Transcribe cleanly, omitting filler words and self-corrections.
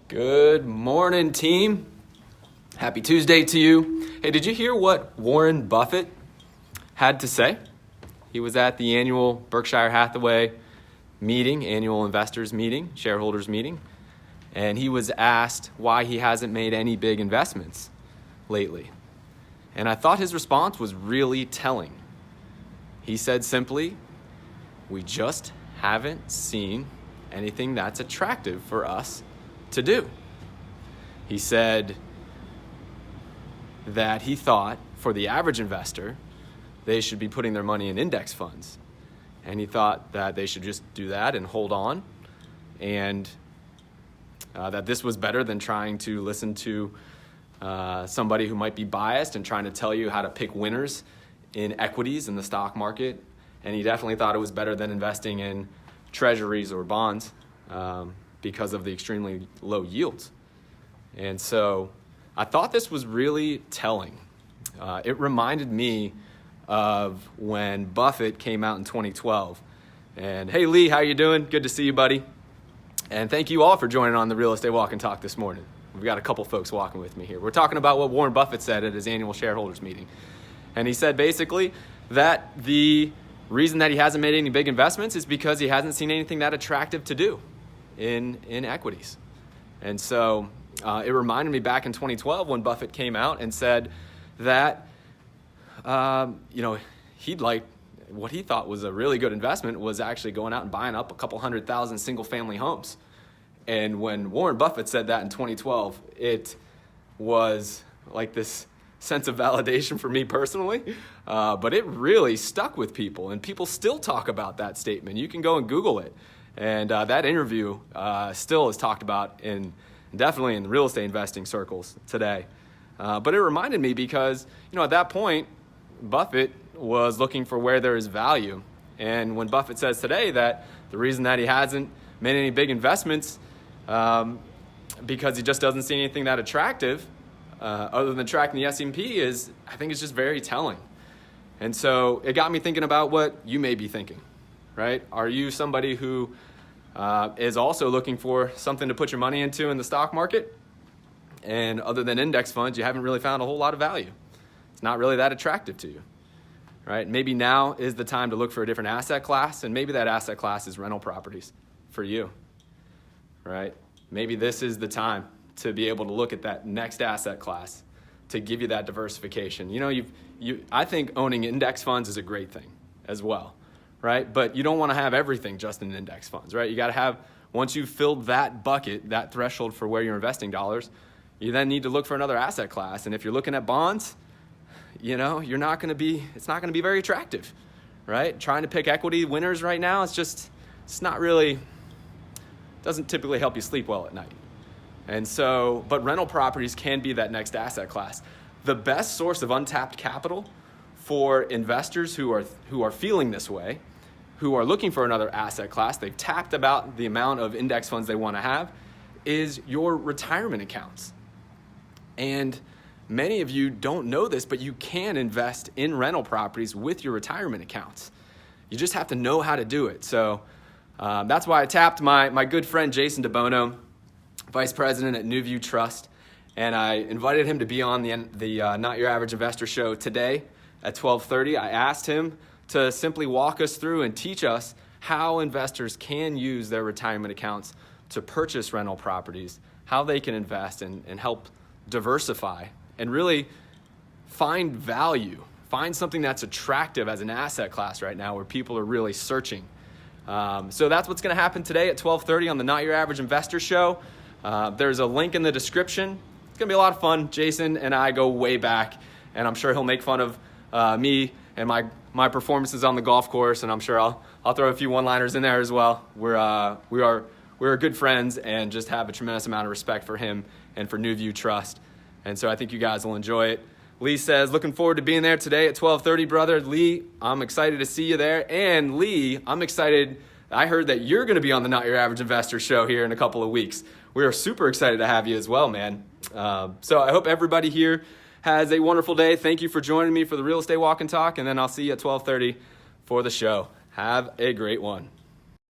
Good morning, team. Happy Tuesday to you. Hey, did you hear what Warren Buffett had to say? He was at the annual Berkshire Hathaway meeting, annual investors meeting, shareholders meeting, and he was asked why he hasn't made any big investments lately. And I thought his response was really telling. He said simply, "We just haven't seen anything that's attractive for us to do." He said that he thought for the average investor, they should be putting their money in index funds. And he thought that they should just do that and hold on, and that this was better than trying to listen to somebody who might be biased and trying to tell you how to pick winners in equities in the stock market. And he definitely thought it was better than investing in treasuries or bonds because of the extremely low yields. And so I thought this was really telling. It reminded me of when Buffett came out in 2012. And hey, Lee, how you doing? Good to see you, buddy. And thank you all for joining on the Real Estate Walk and Talk this morning. We've got a couple folks walking with me here. We're talking about what Warren Buffett said at his annual shareholders meeting. And he said basically that the reason that he hasn't made any big investments is because he hasn't seen anything that attractive to do in equities. And so it reminded me back in 2012 when Buffett came out and said that he'd like, what he thought was a really good investment was actually going out and buying up a couple 100,000 single family homes. And when Warren Buffett said that in 2012, it was like this sense of validation for me personally, but it really stuck with people, and people still talk about that statement. You can go and Google it, and that interview still is talked about definitely in real estate investing circles today. But it reminded me because, at that point, Buffett was looking for where there is value. And when Buffett says today that the reason that he hasn't made any big investments because he just doesn't see anything that attractive other than tracking the S&P is, I think it's just very telling. And so it got me thinking about what you may be thinking, right? Are you somebody who is also looking for something to put your money into in the stock market? And other than index funds, you haven't really found a whole lot of value. It's not really that attractive to you, right? Maybe now is the time to look for a different asset class, and maybe that asset class is rental properties for you, right? Maybe this is the time to be able to look at that next asset class to give you that diversification. I think owning index funds is a great thing as well, right? But you don't want to have everything just in index funds, right? You got to have, once you've filled that bucket, that threshold for where you're investing dollars, you then need to look for another asset class. And if you're looking at bonds, it's not going to be very attractive, right? Trying to pick equity winners right now, it's not really, doesn't typically help you sleep well at night. And so, but rental properties can be that next asset class. The best source of untapped capital for investors who are feeling this way, who are looking for another asset class, they've tapped about the amount of index funds they want to have, is your retirement accounts. And many of you don't know this, but you can invest in rental properties with your retirement accounts. You just have to know how to do it. So that's why I tapped my good friend Jason DeBono, Vice President at New View Trust, and I invited him to be on the Not Your Average Investor show today at 12:30. I asked him to simply walk us through and teach us how investors can use their retirement accounts to purchase rental properties, how they can invest and help diversify and really find value, find something that's attractive as an asset class right now where people are really searching. So that's what's going to happen today at 12:30 on the Not Your Average Investor show. There's a link in the description. It's going to be a lot of fun. Jason and I go way back, and I'm sure he'll make fun of me and my performances on the golf course, and I'm sure I'll throw a few one-liners in there as well. We're good friends and just have a tremendous amount of respect for him and for New View Trust. And so I think you guys will enjoy it. Lee says, looking forward to being there today at 12:30, brother. Lee, I'm excited to see you there. And Lee, I'm excited. I heard that you're going to be on the Not Your Average Investor show here in a couple of weeks. We are super excited to have you as well, man. So I hope everybody here has a wonderful day. Thank you for joining me for the Real Estate Walk and Talk. And then I'll see you at 12:30 for the show. Have a great one.